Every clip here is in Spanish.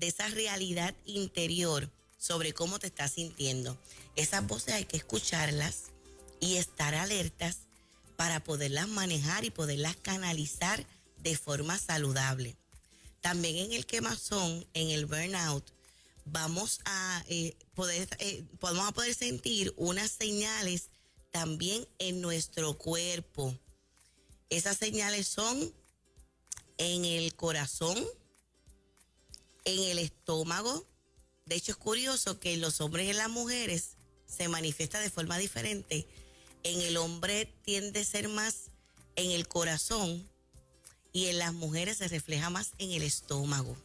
de esa realidad interior sobre cómo te estás sintiendo. Esas voces hay que escucharlas y estar alertas para poderlas manejar y poderlas canalizar de forma saludable. También en el quemazón, en el burnout, vamos a poder sentir unas señales también en nuestro cuerpo. Esas señales son en el corazón, en el estómago. De hecho, es curioso que en los hombres y en las mujeres se manifiesta de forma diferente. En el hombre tiende a ser más en el corazón y en las mujeres se refleja más en el estómago.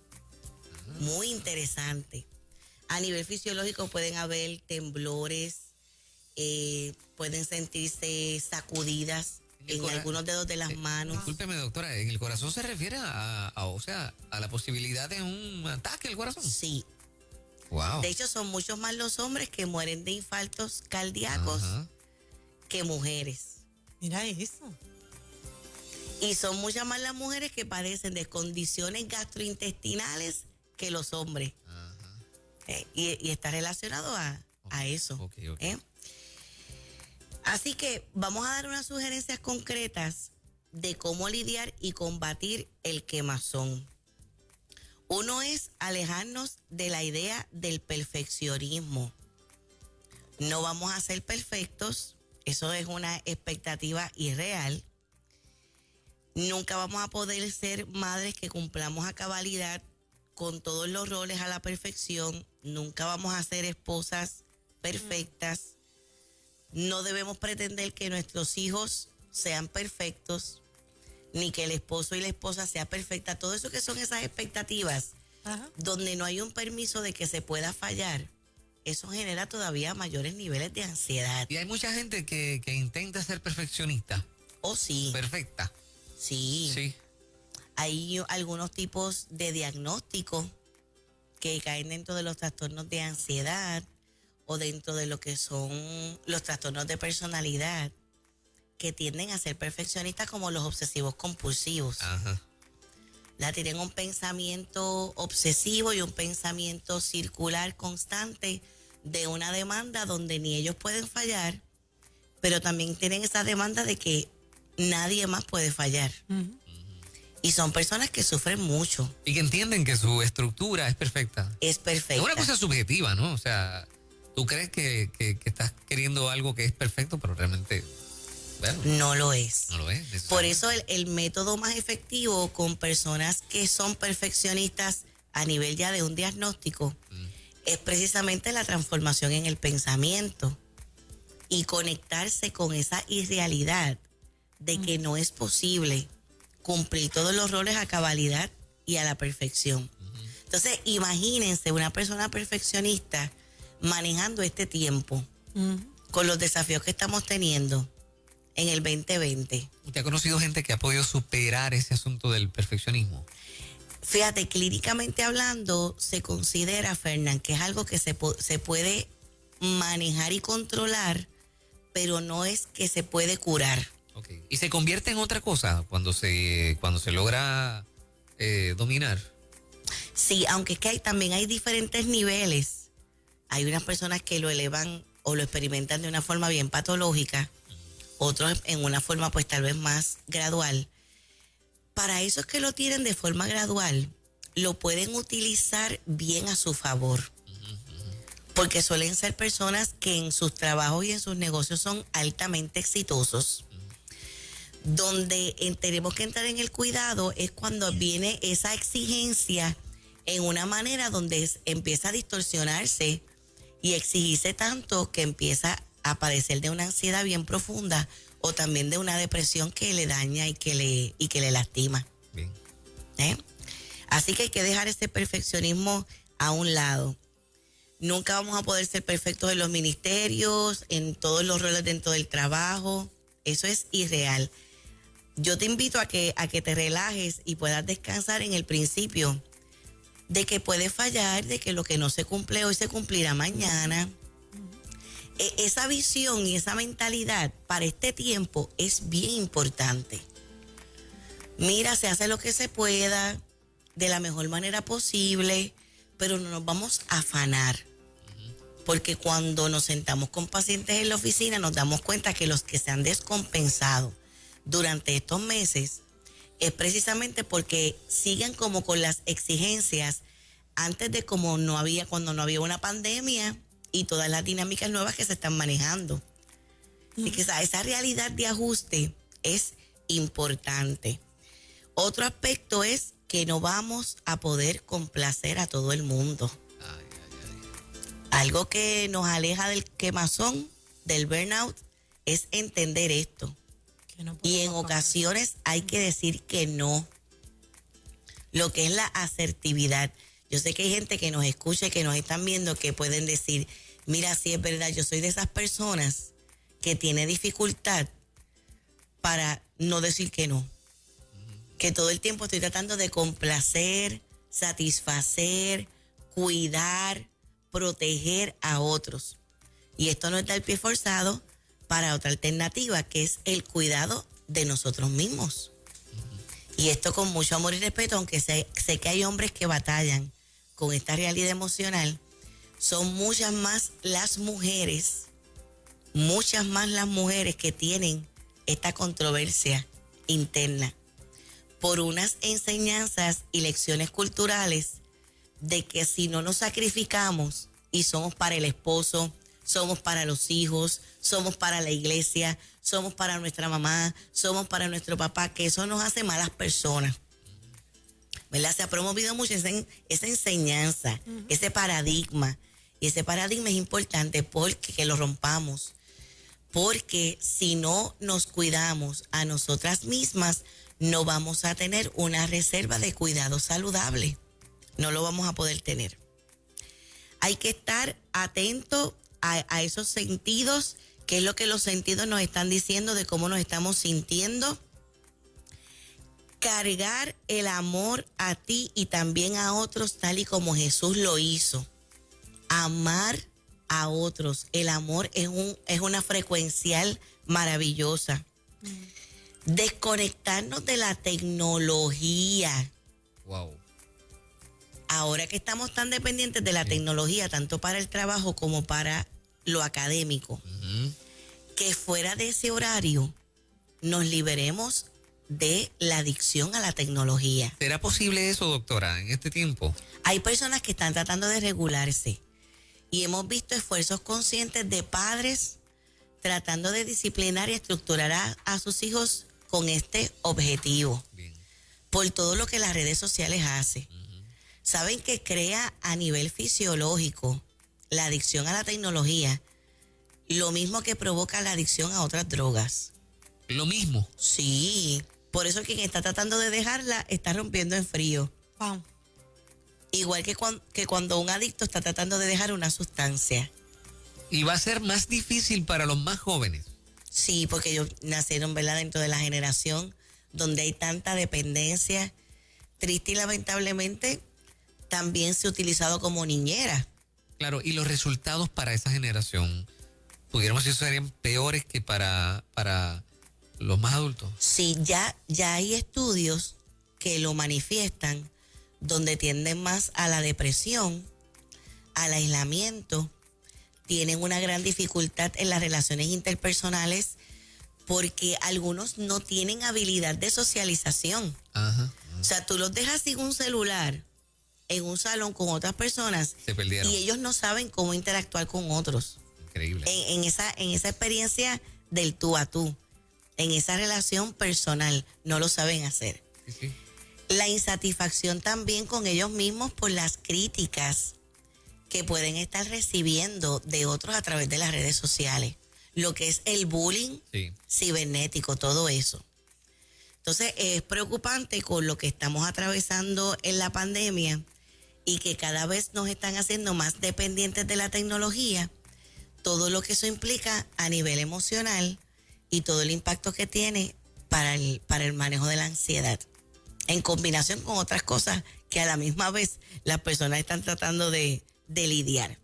Muy interesante. A nivel fisiológico pueden haber temblores, pueden sentirse sacudidas en algunos dedos de las manos. Discúlpeme, doctora, ¿en el corazón se refiere o sea, a la posibilidad de un ataque al corazón? Sí. Wow. De hecho, son muchos más los hombres que mueren de infartos cardíacos que mujeres. Mira eso. Y son muchas más las mujeres que padecen de condiciones gastrointestinales que los hombres. Y está relacionado a eso. Okay. Así que vamos a dar unas sugerencias concretas de cómo lidiar y combatir el quemazón. Uno es alejarnos de la idea del perfeccionismo. No vamos a ser perfectos, eso es una expectativa irreal. Nunca vamos a poder ser madres que cumplamos a cabalidad con todos los roles a la perfección. Nunca vamos a ser esposas perfectas. No debemos pretender que nuestros hijos sean perfectos, ni que el esposo y la esposa sea perfecta. Todo eso que son esas expectativas, donde no hay un permiso de que se pueda fallar, eso genera todavía mayores niveles de ansiedad. Y hay mucha gente que intenta ser perfeccionista. Oh, sí. Perfecta. Sí. Hay algunos tipos de diagnósticos que caen dentro de los trastornos de ansiedad o dentro de lo que son los trastornos de personalidad, que tienden a ser perfeccionistas, como los obsesivos compulsivos. Tienen un pensamiento obsesivo y un pensamiento circular constante de una demanda donde ni ellos pueden fallar, pero también tienen esa demanda de que nadie más puede fallar. Y son personas que sufren mucho. Y que entienden que su estructura es perfecta. Es perfecta. Es una cosa subjetiva, ¿no? O sea, tú crees que estás queriendo algo que es perfecto, pero realmente, bueno, no lo es. No lo es. Por eso el método más efectivo con personas que son perfeccionistas a nivel ya de un diagnóstico es precisamente la transformación en el pensamiento y conectarse con esa irrealidad de que no es posible cumplir todos los roles a cabalidad y a la perfección. Entonces, imagínense una persona perfeccionista manejando este tiempo con los desafíos que estamos teniendo en el 2020. ¿Usted ha conocido gente que ha podido superar ese asunto del perfeccionismo? Fíjate, clínicamente hablando, se considera, Fernán, que es algo que se puede manejar y controlar, pero no es que se puede curar. Okay. ¿Y se convierte en otra cosa cuando se logra dominar? Sí, aunque es que también hay diferentes niveles. Hay unas personas que lo elevan o lo experimentan de una forma bien patológica, otros en una forma pues tal vez más gradual. Para esos que lo tienen de forma gradual, lo pueden utilizar bien a su favor. Porque suelen ser personas que en sus trabajos y en sus negocios son altamente exitosos. Donde tenemos que entrar en el cuidado es cuando viene esa exigencia en una manera donde empieza a distorsionarse y exigirse tanto que empieza a padecer de una ansiedad bien profunda o también de una depresión que le daña y que le lastima. Bien. Así que hay que dejar ese perfeccionismo a un lado. Nunca vamos a poder ser perfectos en los ministerios, en todos los roles dentro del trabajo. Eso es irreal. Yo te invito a que te relajes y puedas descansar en el principio de que puedes fallar, de que lo que no se cumple hoy se cumplirá mañana. Esa visión y esa mentalidad para este tiempo es bien importante. Mira, se hace lo que se pueda de la mejor manera posible, pero no nos vamos a afanar. Porque cuando nos sentamos con pacientes en la oficina nos damos cuenta que los que se han descompensado durante estos meses es precisamente porque siguen como con las exigencias antes de cuando no había una pandemia y todas las dinámicas nuevas que se están manejando. Así que esa realidad de ajuste es importante. Otro aspecto es que no vamos a poder complacer a todo el mundo. Algo que nos aleja del quemazón, del burnout, es entender esto. Y en ocasiones hay que decir que no. Lo que es la asertividad. Yo sé que hay gente que nos escucha y que nos están viendo que pueden decir, mira, sí es verdad, yo soy de esas personas que tiene dificultad para no decir que no. Que todo el tiempo estoy tratando de complacer, satisfacer, cuidar, proteger a otros. Y esto nos da el pie forzado para otra alternativa, que es el cuidado de nosotros mismos. Y esto con mucho amor y respeto, aunque sé que hay hombres que batallan con esta realidad emocional, son muchas más las mujeres que tienen esta controversia interna por unas enseñanzas y lecciones culturales de que si no nos sacrificamos y somos para el esposo, somos para los hijos, somos para la iglesia, somos para nuestra mamá, somos para nuestro papá, que eso nos hace malas personas. ¿Verdad? Se ha promovido mucho esa enseñanza, ese paradigma. Y ese paradigma es importante porque que lo rompamos. Porque si no nos cuidamos a nosotras mismas, no vamos a tener una reserva de cuidado saludable. No lo vamos a poder tener. Hay que estar atento a esos sentidos, qué es lo que los sentidos nos están diciendo de cómo nos estamos sintiendo. Cargar el amor a ti y también a otros tal y como Jesús lo hizo. Amar a otros. El amor es una frecuencial maravillosa. Desconectarnos de la tecnología. Wow. Ahora que estamos tan dependientes de la tecnología, tanto para el trabajo como para lo académico, que fuera de ese horario nos liberemos de la adicción a la tecnología. ¿Será posible eso, doctora, en este tiempo? Hay personas que están tratando de regularse y hemos visto esfuerzos conscientes de padres tratando de disciplinar y estructurar a sus hijos con este objetivo. Bien. Por todo lo que las redes sociales hacen. Saben que crea a nivel fisiológico la adicción a la tecnología, lo mismo que provoca la adicción a otras drogas. ¿Lo mismo? Sí, por eso quien está tratando de dejarla está rompiendo en frío. Wow. Igual que cuando un adicto está tratando de dejar una sustancia. Y va a ser más difícil para los más jóvenes. Sí, porque ellos nacieron, ¿verdad?, dentro de la generación donde hay tanta dependencia. Triste y lamentablemente también se ha utilizado como niñera. Claro, y los resultados para esa generación, pudiéramos decir, serían peores que para los más adultos. Sí, ya hay estudios que lo manifiestan, donde tienden más a la depresión, al aislamiento, tienen una gran dificultad en las relaciones interpersonales porque algunos no tienen habilidad de socialización. Ajá. O sea, tú los dejas sin un celular en un salón con otras personas se perdieron. Y ellos no saben cómo interactuar con otros. Increíble. En esa experiencia del tú a tú, en esa relación personal, no lo saben hacer. Sí. La insatisfacción también con ellos mismos por las críticas que pueden estar recibiendo de otros a través de las redes sociales. Lo que es el bullying cibernético, todo eso. Entonces es preocupante con lo que estamos atravesando en la pandemia y que cada vez nos están haciendo más dependientes de la tecnología, todo lo que eso implica a nivel emocional y todo el impacto que tiene para el manejo de la ansiedad, en combinación con otras cosas que a la misma vez las personas están tratando de lidiar.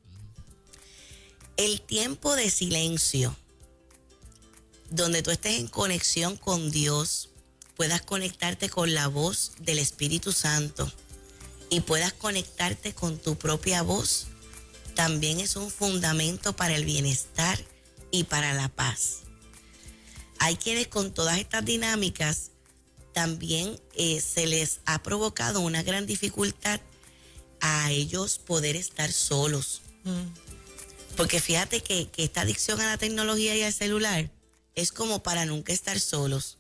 El tiempo de silencio, donde tú estés en conexión con Dios, puedas conectarte con la voz del Espíritu Santo y puedas conectarte con tu propia voz, también es un fundamento para el bienestar y para la paz. Hay quienes con todas estas dinámicas también se les ha provocado una gran dificultad a ellos poder estar solos. Porque fíjate que esta adicción a la tecnología y al celular es como para nunca estar solos.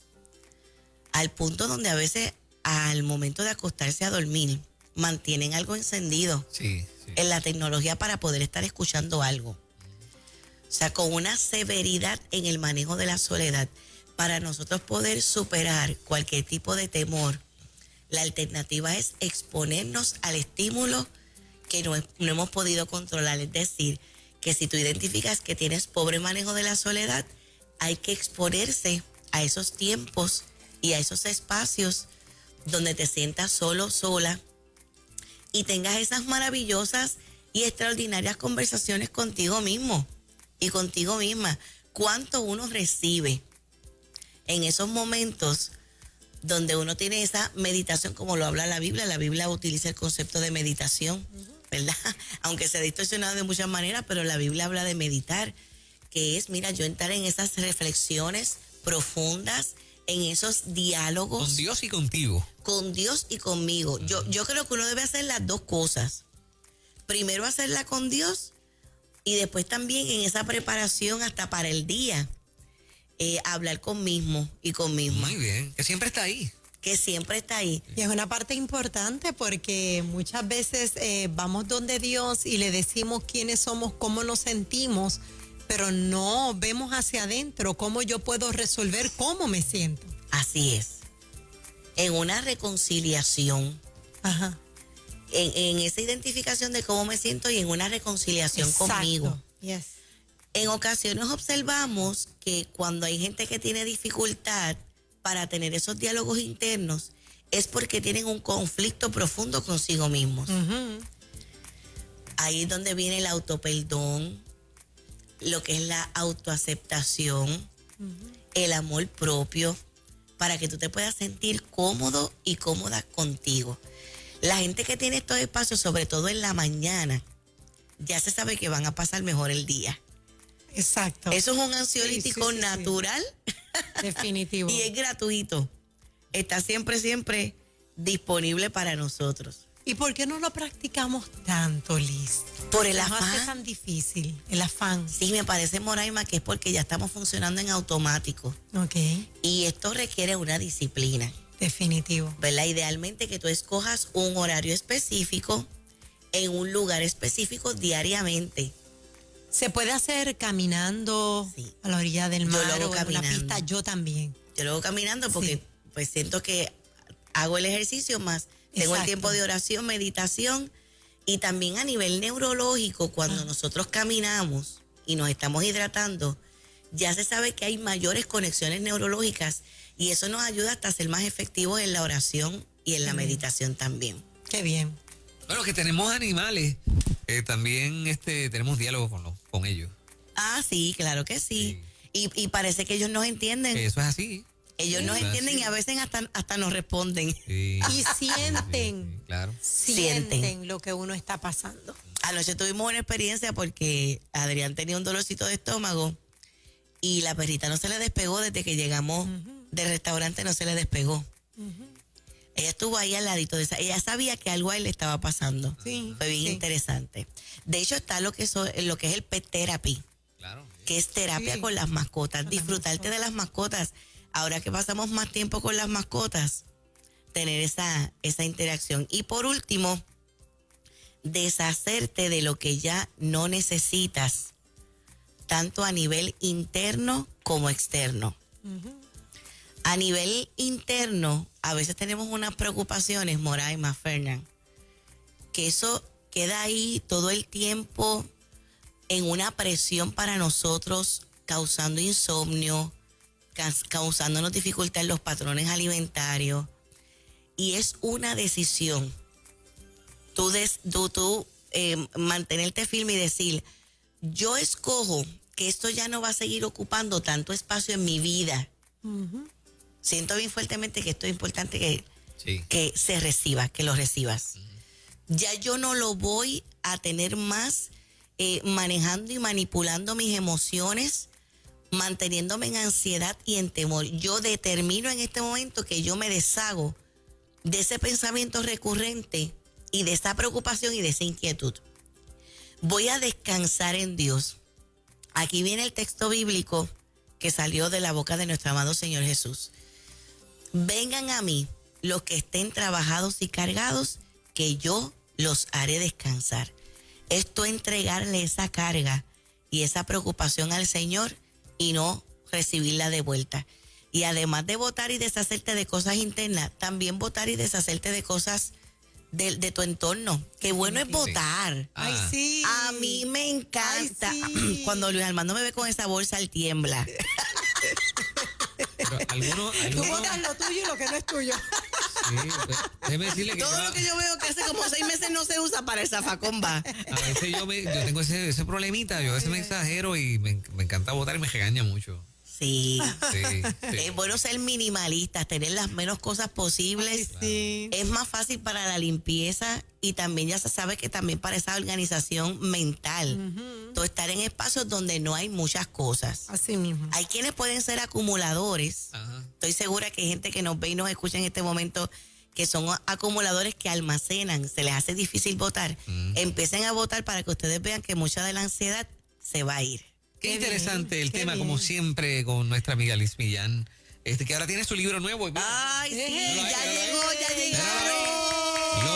Al punto donde a veces al momento de acostarse a dormir mantienen algo encendido en la tecnología para poder estar escuchando algo. O sea, con una severidad en el manejo de la soledad. Para nosotros poder superar cualquier tipo de temor, la alternativa es exponernos al estímulo que no hemos podido controlar. Es decir, que si tú identificas que tienes pobre manejo de la soledad, hay que exponerse a esos tiempos y a esos espacios donde te sientas solo, sola, y tengas esas maravillosas y extraordinarias conversaciones contigo mismo y contigo misma. ¿Cuánto uno recibe en esos momentos donde uno tiene esa meditación, como lo habla la Biblia? La Biblia utiliza el concepto de meditación, ¿verdad? Aunque se ha distorsionado de muchas maneras, pero la Biblia habla de meditar, que es, mira, yo entrar en esas reflexiones profundas, en esos diálogos. Con Dios y contigo. Con Dios y conmigo. Yo creo que uno debe hacer las dos cosas. Primero hacerla con Dios y después también en esa preparación hasta para el día. Hablar conmigo y conmigo. Muy bien, que siempre está ahí. Que siempre está ahí. Y es una parte importante porque muchas veces vamos donde Dios y le decimos quiénes somos, cómo nos sentimos, pero no vemos hacia adentro cómo yo puedo resolver cómo me siento. Así es. En una reconciliación. Ajá. En esa identificación de cómo me siento y en una reconciliación conmigo. Yes. En ocasiones observamos que cuando hay gente que tiene dificultad para tener esos diálogos internos, es porque tienen un conflicto profundo consigo mismos. Ahí es donde viene el autoperdón, lo que es la autoaceptación, el amor propio, para que tú te puedas sentir cómodo y cómoda contigo. La gente que tiene estos espacios, sobre todo en la mañana, ya se sabe que van a pasar mejor el día. Exacto. Eso es un ansiolítico natural. Definitivo. Y es gratuito. Está siempre disponible para nosotros. ¿Y por qué no lo practicamos tanto, Liz? Por el ¿Qué afán. nos hace tan difícil? El afán. Sí, me parece, Moraima, que es porque ya estamos funcionando en automático. Ok. Y esto requiere una disciplina. Definitivo. ¿Verdad? Idealmente que tú escojas un horario específico en un lugar específico diariamente. ¿Se puede hacer caminando a la orilla del mar lo hago o en una caminando. pista? Yo también. Yo lo hago caminando porque pues siento que hago el ejercicio más, tengo el tiempo de oración, meditación, y también a nivel neurológico, cuando nosotros caminamos y nos estamos hidratando, ya se sabe que hay mayores conexiones neurológicas y eso nos ayuda hasta a ser más efectivos en la oración y en la meditación también. Qué bien. Bueno, que tenemos animales, también tenemos diálogo con ellos. Ah, sí, claro que sí. Y parece que ellos nos entienden. Eso es así. Ellos nos entienden y a veces hasta nos responden. Sí. Y sienten, Sí, claro. sienten lo que uno está pasando. Anoche tuvimos una experiencia porque Adrián tenía un dolorcito de estómago y la perrita no se le despegó desde que llegamos del restaurante, no se le despegó. Ella estuvo ahí al ladito de esa. Ella sabía que algo a él le estaba pasando. Sí, Fue bien sí. interesante. De hecho, está lo que es el pet therapy, Claro. que es terapia Sí, con las mascotas. con las Disfrutarte de las mascotas. Ahora que pasamos más tiempo con las mascotas, tener esa interacción. Y por último, deshacerte de lo que ya no necesitas, tanto a nivel interno como externo. A nivel interno, a veces tenemos unas preocupaciones, Moraima, Fernán, que eso queda ahí todo el tiempo en una presión para nosotros, causando insomnio, causándonos dificultad en los patrones alimentarios. Y es una decisión. Tú mantenerte firme y decir, yo escojo que esto ya no va a seguir ocupando tanto espacio en mi vida. Siento bien fuertemente que esto es importante que se reciba, que lo recibas. Ya yo no lo voy a tener más manejando y manipulando mis emociones, manteniéndome en ansiedad y en temor. Yo determino en este momento que yo me deshago de ese pensamiento recurrente y de esa preocupación y de esa inquietud. Voy a descansar en Dios. Aquí viene el texto bíblico que salió de la boca de nuestro amado Señor Jesús. Vengan a mí los que estén trabajados y cargados, que yo los haré descansar. Esto es entregarle esa carga y esa preocupación al Señor y no recibirla de vuelta. Y además de votar y deshacerte de cosas internas, también votar y deshacerte de cosas de tu entorno. Qué bueno es votar. Ay, sí. A mí me encanta. Ay, sí. Cuando Luis Armando me ve con esa bolsa, él tiembla. Pero Tú votas lo tuyo y lo que no es tuyo. Sí, déjeme decirle que Todo lo que yo veo que hace como 6 meses no se usa para el zafacón va. a veces yo tengo ese problemita, yo a veces me exagero y me encanta votar y me regaña mucho. Sí. Sí, sí. Es bueno ser minimalistas, tener las menos cosas posibles. Sí. Es más fácil para la limpieza y también ya se sabe que también para esa organización mental. Todo estar en espacios donde no hay muchas cosas. Así mismo. Hay quienes pueden ser acumuladores. Ajá. Estoy segura que hay gente que nos ve y nos escucha en este momento que son acumuladores que almacenan, se les hace difícil votar. Empiecen a votar para que ustedes vean que mucha de la ansiedad se va a ir. Qué Qué interesante bien, el qué tema, bien. como siempre, con nuestra amiga Liz Millán, que ahora tiene su libro nuevo. Ay, sí, ya Míralo ahí. llegó, ya Lo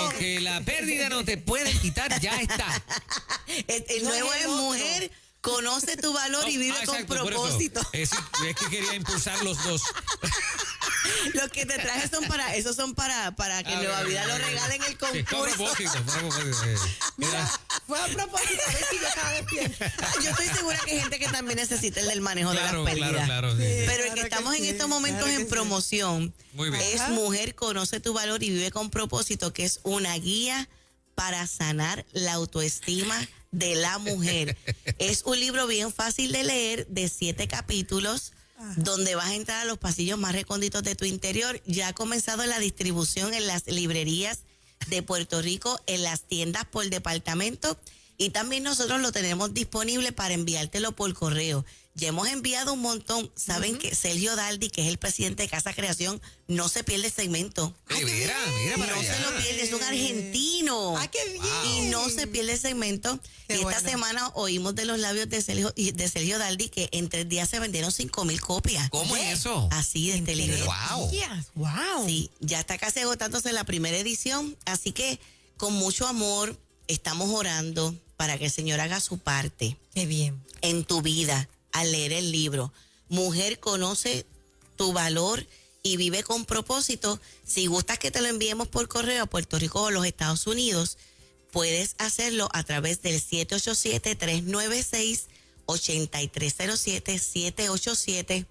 llegaron. que la pérdida no te puede quitar, ya está. El No nuevo es es el otro. mujer, conoce tu valor y vive con Exacto, por eso. propósito. Es que quería impulsar los dos. Los que te traje esos son para que Nueva Vida lo regalen el Sí, fue a concurso. propósito, fue a propósito. Mira, Fue a propósito, a ver si yo estaba despierta. Yo estoy segura que hay gente que también necesita el del manejo claro, de las pérdidas. claro, sí, sí. Pero el Claro que que estamos en sí, estos momentos claro que en sí. promoción Muy bien. es Ajá. Mujer, conoce tu valor y vive con propósito, que es una guía para sanar la autoestima de la mujer. Es un libro bien fácil de leer, de 7 capítulos, donde vas a entrar a los pasillos más recónditos de tu interior. Ya ha comenzado la distribución en las librerías de Puerto Rico, en las tiendas por departamento, y también nosotros lo tenemos disponible para enviártelo por correo. Ya hemos enviado un montón. Saben que Sergio Daldi, que es el presidente de Casa Creación, no se pierde el segmento. Mira para No allá. se lo pierde, es un argentino. ¡Ay, qué bien! Y no se pierde el segmento. Qué y esta bueno. semana oímos de los labios de Sergio Daldi que en 3 días se vendieron 5,000 copias. ¿Cómo es eso? Así de este libro. Wow. Wow. Sí, ya está casi agotándose la primera edición, así que con mucho amor estamos orando para que el Señor haga su parte Qué bien. en tu vida al leer el libro. Mujer, conoce tu valor y vive con propósito. Si gustas que te lo enviemos por correo a Puerto Rico o los Estados Unidos, puedes hacerlo a través del 787-396-8307,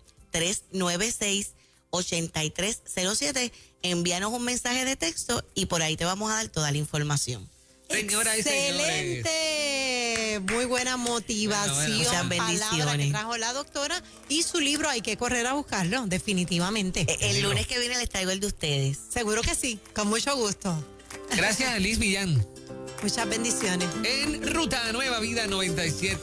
787-396-8307. Envíanos un mensaje de texto y por ahí te vamos a dar toda la información. Señoras y señores. Excelente. Muy buena motivación. Bueno, muchas Palabra bendiciones. que trajo la doctora y su libro hay que correr a buscarlo, definitivamente. El lunes que viene les traigo el de ustedes. Seguro que sí, con mucho gusto. Gracias a Liz Millán. Muchas bendiciones. En Ruta Nueva Vida 97.